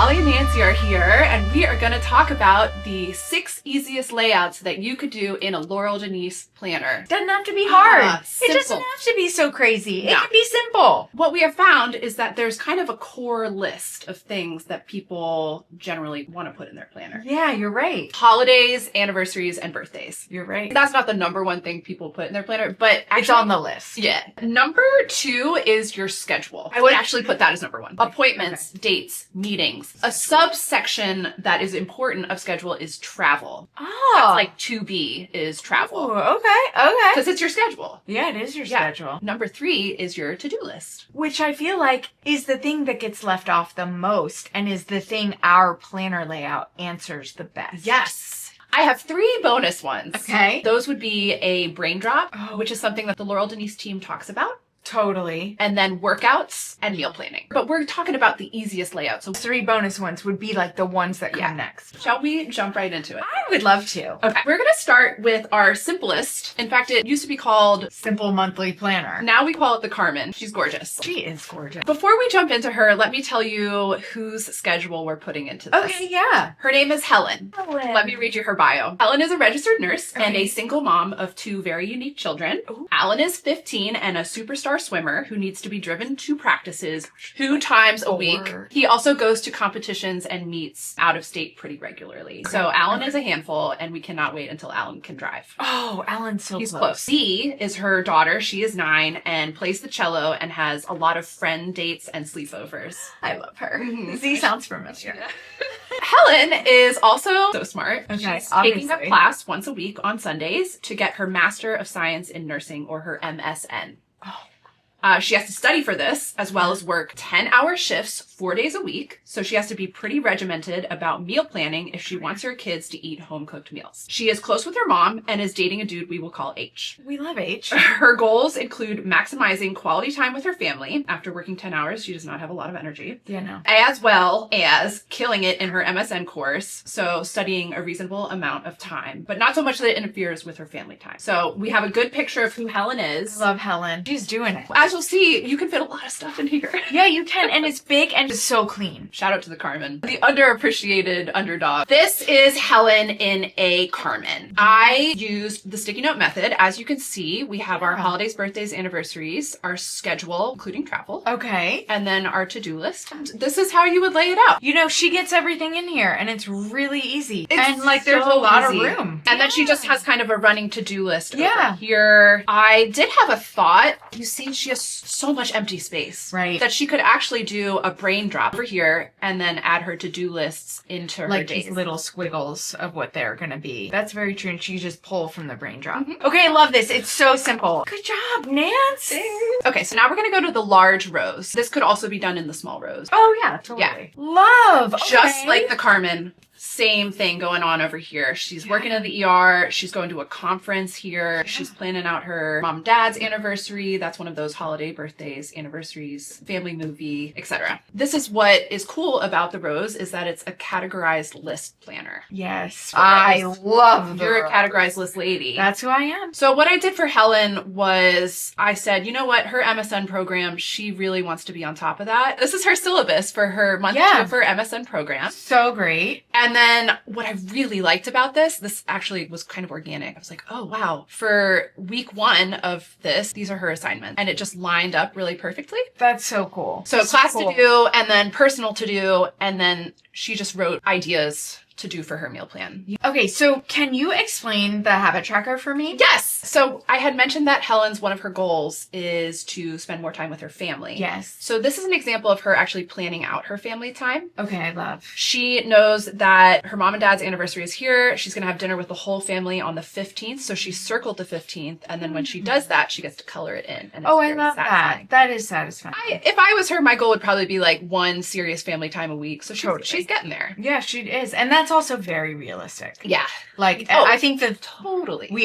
Allie and Nancy are here, and we are going to talk about the 6 easiest layouts that you could do in a Laurel Denise planner. Doesn't have to be hard. Simple. It doesn't have to be so crazy. No. It can be simple. What we have found is that there's kind of a core list of things that people generally want to put in their planner. Yeah, you're right. Holidays, anniversaries, and birthdays. You're right. That's not the number one thing people put in their planner, but actually, It's on the list. Yeah. Number 2 is your schedule. I would actually put that as number 1. Appointments, dates, meetings. A subsection that is important of schedule is travel. Oh. That's like 2B is travel. Ooh, okay. Because it's your schedule. Yeah, it is your schedule. Number 3 is your to-do list. Which I feel like is the thing that gets left off the most and is the thing our planner layout answers the best. Yes. I have 3 bonus ones. Okay. Those would be a brain drop, which is something that the Laurel Denise team talks about. Totally. And then workouts and meal planning. But we're talking about the easiest layout. So 3 bonus ones would be like the ones that come next. Shall we jump right into it? I would love to. Okay. We're going to start with our simplest. In fact, it used to be called Simple Monthly Planner. Now we call it the Carmen. She's gorgeous. She is gorgeous. Before we jump into her, let me tell you whose schedule we're putting into this. Okay, yeah. Her name is Helen. Helen. Let me read you her bio. Helen is a registered nurse and a single mom of 2 very unique children. Ooh. Alan is 15 and a superstar swimmer who needs to be driven to practices 2 times a week. He also goes to competitions and meets out of state pretty regularly. So Alan is a handful, and we cannot wait until Alan can drive. Oh, Alan's so He's close. close. Z is her daughter. She is 9 and plays the cello and has a lot of friend dates and sleepovers. I love her. Z sounds familiar. Helen is also so smart. Okay, She's taking a obviously. class once a week on Sundays to get her Master of Science in Nursing, or her MSN. Oh. She has to study for this, as well as work 10-hour shifts 4 days a week. So she has to be pretty regimented about meal planning if she wants her kids to eat home-cooked meals. She is close with her mom and is dating a dude we will call H. We love H. Her goals include maximizing quality time with her family. After working 10 hours, she does not have a lot of energy. Yeah, no. As well as killing it in her MSN course. So studying a reasonable amount of time, but not so much that it interferes with her family time. So we have a good picture of who Helen is. Love Helen. She's doing it. As you'll see, you can fit a lot of stuff in here. Yeah, you can. And it's big and it's so clean. Shout out to the Carmen, the underappreciated underdog. This is Helen in a Carmen. I used the sticky note method. As you can see, we have our holidays, birthdays, anniversaries, our schedule, including travel. Okay. And then our to-do list. This is how you would lay it out. You know, she gets everything in here and it's really easy. It's and like there's so a lot easy. of room. And then she just has kind of a running to-do list over Yeah. here. I did have a thought. You see, she has so much empty space. Right. That she could actually do a brain drop over here and then add her to-do lists into her Like days. these little squiggles of what they're going to be. That's very true. And she just pull from the brain drop. Okay, I love this. It's so simple. Good job, Nance. Okay, so now we're going to go to the large rows. This could also be done in the small rows. Oh, yeah, totally. Yeah. Love. Just Okay. like the Carmen. Same thing going on over here. She's working in the ER. She's going to a conference here. She's planning out her mom and dad's anniversary. That's one of those holiday birthdays, anniversaries, family movie, etc. This is what is cool about the rows is that it's a categorized list planner. Yes. I love You're a the categorized list lady. That's who I am. So what I did for Helen was I said, you know what, her MSN program, she really wants to be on top of that. This is her syllabus for her month 2 of her MSN program. So great. And then what I really liked about this actually was kind of organic. I was like, oh, wow. For week 1 of this, these are her assignments. And it just lined up really perfectly. That's so cool. So class to do, and then personal to do, and then she just wrote ideas to do for her meal plan. Okay, so can you explain the habit tracker for me? Yes. So I had mentioned that Helen's one of her goals is to spend more time with her family. Yes. So this is an example of her actually planning out her family time. Okay, I love. She knows that her mom and dad's anniversary is here. She's going to have dinner with the whole family on the 15th. So she circled the 15th. And then when she does that, she gets to color it in. And it's Oh, I very love satisfying. that. That is satisfying. If I was her, my goal would probably be like 1 serious family time a week. So she's getting there. Yeah, she is. And that's also very realistic. Yeah. Like, Oh, I think that totally. we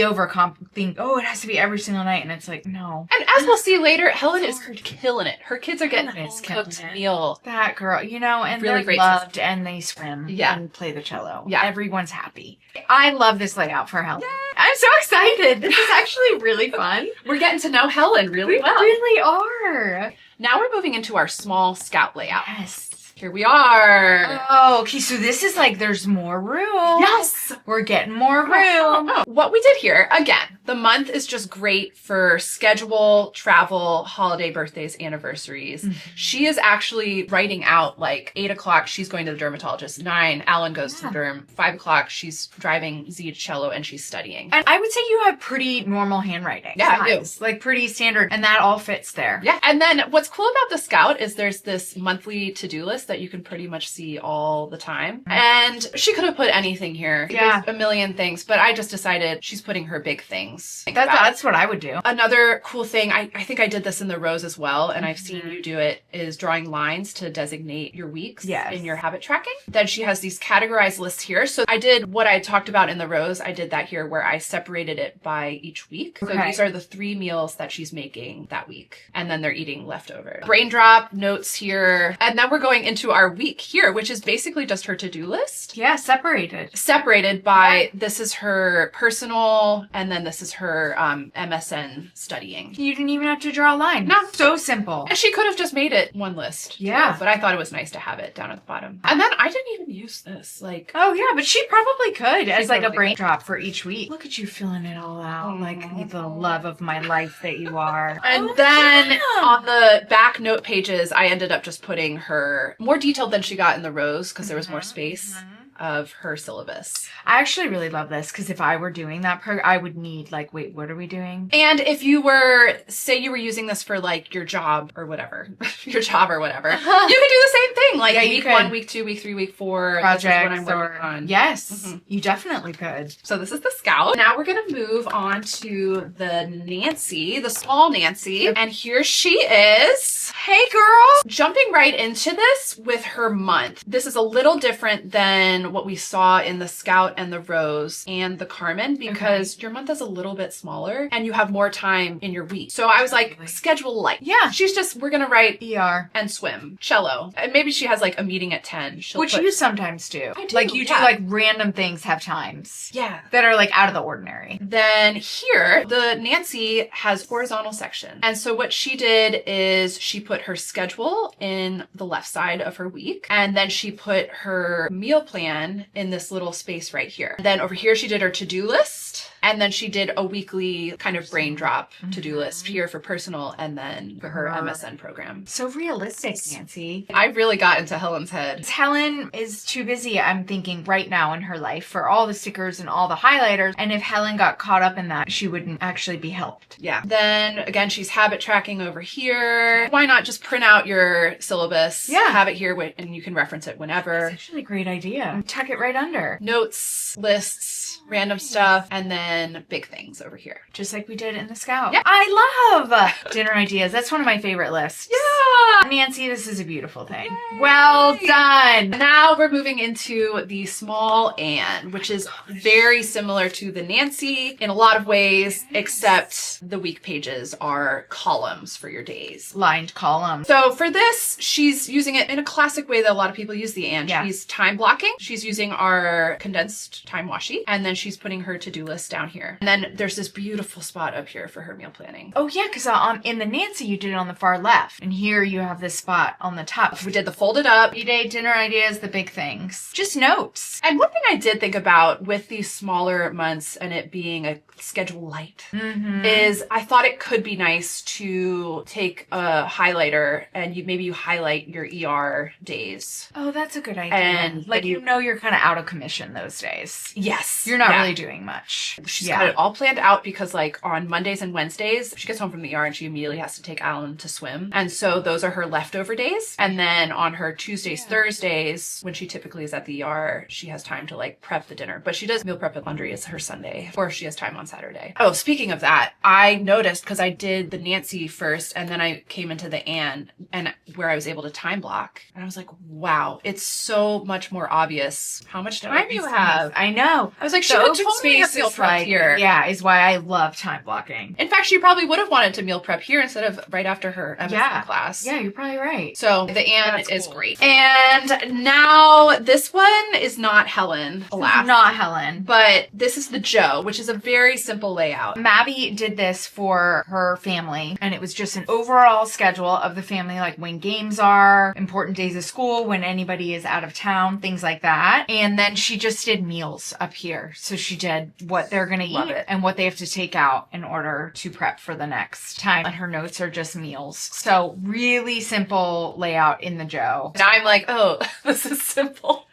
think, oh, it has to be every single night. And it's like, no. And as we'll see later, Helen is killing it. Her kids are getting a Helen is home-cooked killing it. meal. That girl, you know, and Really they're great loved and they swim Yeah. and play the cello. Yeah. Everyone's happy. I love this layout for Helen. I'm so excited. This is actually really fun. We're getting to know Helen really We well. really are. Now we're moving into our small scout layout. Yes. Here we are. Oh, okay. So this is like, there's more room. Yes. We're getting more room. What we did here, again, the month is just great for schedule, travel, holiday, birthdays, anniversaries. She is actually writing out like 8 o'clock, she's going to the dermatologist. 9, Alan goes to the derm. 5 o'clock, she's driving Z to cello and she's studying. And I would say you have pretty normal handwriting. Yeah, I do. Like pretty standard. And that all fits there. Yeah. And then what's cool about the Scout is there's this monthly to-do list that you can pretty much see all the time. And she could have put anything here. Yeah. There's a million things, but I just decided she's putting her big things. That's what I would do. Another cool thing, I think I did this in the Rose as well, and I've seen you do it, is drawing lines to designate your weeks in your habit tracking. Then she has these categorized lists here. So I did what I talked about in the Rose. I did that here where I separated it by each week. So these are the 3 meals that she's making that week. And then they're eating leftover. Brain drop, notes here. And then we're going into our week here, which is basically just her to-do list. Yeah, separated. Separated by this is her personal, and then this is her MSN studying. You didn't even have to draw a line. No. So simple. And she could have just made it one list. Yeah. But I thought it was nice to have it down at the bottom. And then I didn't even use this. Like, oh yeah, but she probably could as like a probably brain drop for each week. Look at you filling it all out like the love of my life that you are. And then on the back note pages, I ended up just putting her more detailed than she got in the Rose because there was more space of her syllabus. I actually really love this because if I were doing that, I would need like, wait, what are we doing? And if you were, say you were using this for like your job or whatever, you could do the same thing. Like week 1, week 2, week 3, week 4. Projects this is what I'm working on. Yes, you definitely could. So this is the Scout. Now we're going to move on to the Nancy, the small Nancy. And here she is. Hey girl. Jumping right into this with her month. This is a little different than what we saw in the Scout and the Rose and the Carmen because your month is a little bit smaller and you have more time in your week. So I was like, schedule light. Yeah. She's just, we're going to write ER and swim, cello. And maybe she has like a meeting at 10. Which you sometimes do. I do. Like you do like random things have times. Yeah. That are like out of the ordinary. Then here, the Nancy has horizontal section. And so what she did is she put her schedule in the left side of her week. And then she put her meal plan in this little space right here. Then over here, she did her to-do list. And then she did a weekly kind of brain drop to-do list here for personal and then for her MSN program. So realistic, Nancy. I really got into Helen's head. Helen is too busy, I'm thinking, right now in her life for all the stickers and all the highlighters. And if Helen got caught up in that, she wouldn't actually be helped. Yeah. Then again, she's habit tracking over here. Why not just print out your syllabus? Yeah. Have it here and you can reference it whenever. That's actually a great idea. Tuck it right under. Notes, lists, random stuff, and then big things over here. Just like we did in the Scout. Yeah. I love dinner ideas. That's one of my favorite lists. Yeah. Nancy, this is a beautiful thing. Yay. Well done. Now we're moving into the small Anne, which is very similar to the Nancy in a lot of ways, except the week pages are columns for your days. Lined columns. So for this, she's using it in a classic way that a lot of people use the Anne. Yeah. She's time blocking. She's using our condensed time washi, and then she's putting her to-do list down here. And then there's this beautiful spot up here for her meal planning. Oh yeah, because in the Nancy, you did it on the far left. And here you have this spot on the top. We did the folded up. Day dinner ideas, the big things. Just notes. And one thing I did think about with these smaller months and it being a schedule light is I thought it could be nice to take a highlighter and maybe you highlight your ER days. Oh, that's a good idea. And like you're kind of out of commission those days. Yes. You're not really doing much. She's got it all planned out because like on Mondays and Wednesdays, she gets home from the ER and she immediately has to take Alan to swim. And so those are her leftover days. And then on her Tuesdays, Thursdays, when she typically is at the ER, she has time to like prep the dinner. But she does meal prep and laundry as her Sunday, or she has time on Saturday. Oh, speaking of that, I noticed because I did the Nancy first and then I came into the Anne and where I was able to time block. And I was like, wow, it's so much more obvious how much time you have. I know. I was like, She could totally have meal is prepped here. Yeah, is why I love time blocking. In fact, she probably would have wanted to meal prep here instead of right after her MSN class. Yeah, you're probably right. So the Anne is great. And now this one is not Helen, alas. Not Helen. But this is the Joe, which is a very simple layout. Maddie did this for her family, and it was just an overall schedule of the family, like when games are, important days of school, when anybody is out of town, things like that. And then she just did meals up here. So she did what they're going to eat and what they have to take out in order to prep for the next time. And her notes are just meals. So really simple layout in the Joe. Now I'm like, oh, this is simple.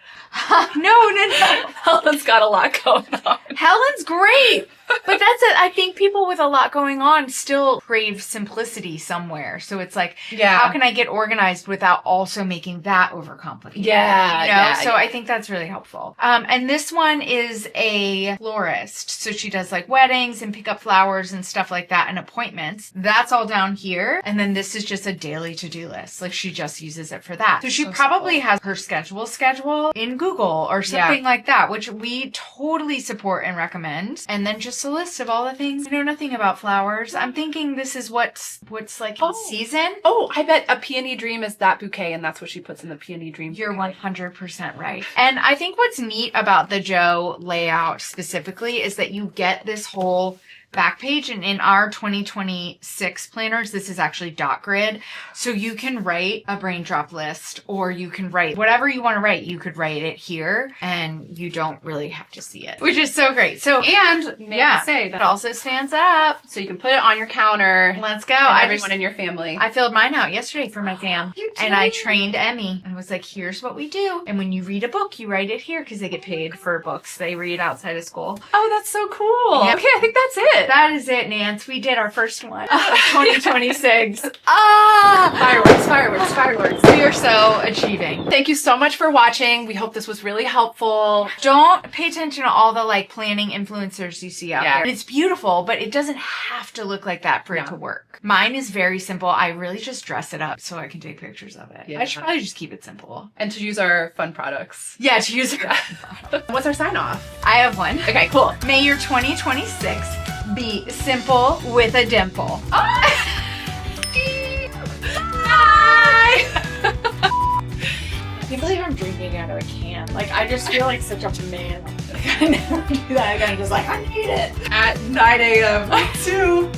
No. Helen's got a lot going on. Helen's great. But that's it. I think people with a lot going on still crave simplicity somewhere. So it's like, how can I get organized without also making that overcomplicated? So I think that's really helpful. And this one is a florist. So she does like weddings and pick up flowers and stuff like that and appointments. That's all down here. And then this is just a daily to-do list. Like she just uses it for that. So she probably has her schedule in Google or something like that, which we totally support and recommend. And then just a list of all the things. I know nothing about flowers. I'm thinking this is what's like in season. Oh, I bet a peony dream is that bouquet, and that's what she puts in the peony dream. You're 100% right. And I think what's neat about the Joe layout specifically is that you get this whole back page, and in our 2026 planners, this is actually dot grid. So you can write a brain drop list, or you can write whatever you want to write. You could write it here and you don't really have to see it, which is so great. So, and may I say that also stands up. So you can put it on your counter. Let's go. Everyone in your family. I filled mine out yesterday for my fam. And I trained Emmy and was like, here's what we do. And when you read a book, you write it here because they get paid for books they read outside of school. Oh, that's so cool. Yeah. Okay, I think that's it. That is it, Nance. We did our first one of 2026. Fireworks. We are so achieving. Thank you so much for watching. We hope this was really helpful. Don't pay attention to all the like planning influencers you see out there. It's beautiful, but it doesn't have to look like that for it to work. Mine is very simple. I really just dress it up so I can take pictures of it. I should probably just keep it simple. And to use our fun products. Yeah, to use our What's our sign off? I have one. Okay, cool. May your 2026 be simple with a dimple. Oh. Bye! I can't believe I'm drinking out of a can. Like, I just feel like such a man. Like, I never do that. I kind of just like, I need it. At 9 a.m.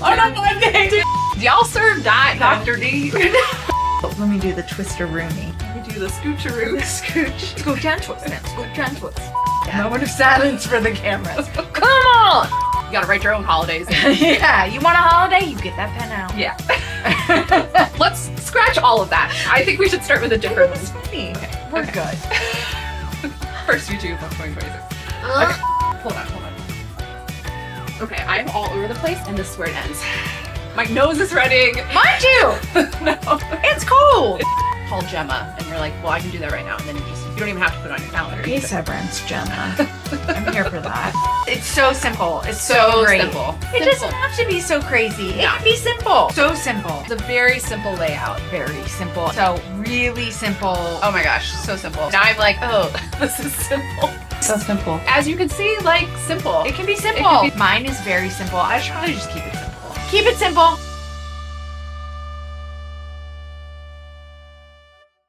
On a Monday. Do y'all serve that, Dr. D? Let me do the twister rooney. Let me do the scoocheroo. Scooch. Scooch and twist. Scooch and twist. Moment of silence for the cameras. Come on! You gotta write your own holidays in. Yeah, you want a holiday? You get that pen out. Yeah. Let's scratch all of that. I think we should start with a different one. Okay, we're good. First YouTube of 2026. Okay. Hold on. Okay, I'm all over the place, and this is where it ends. My nose is running. Mine too! No. It's cold! Call Gemma, and you're like, well, I can do that right now, and then you don't even have to put it on your calendar. Okay, severance, Gemma. I'm here for that. It's so simple. It's so great. Simple. It doesn't have to be so crazy. It can be simple. So simple. It's a very simple layout. Very simple. So really simple. Oh my gosh, so simple. Now I'm like, oh, this is simple. So simple. As you can see, like, simple. It can be simple. Mine is very simple. I should probably just keep it simple. Keep it simple.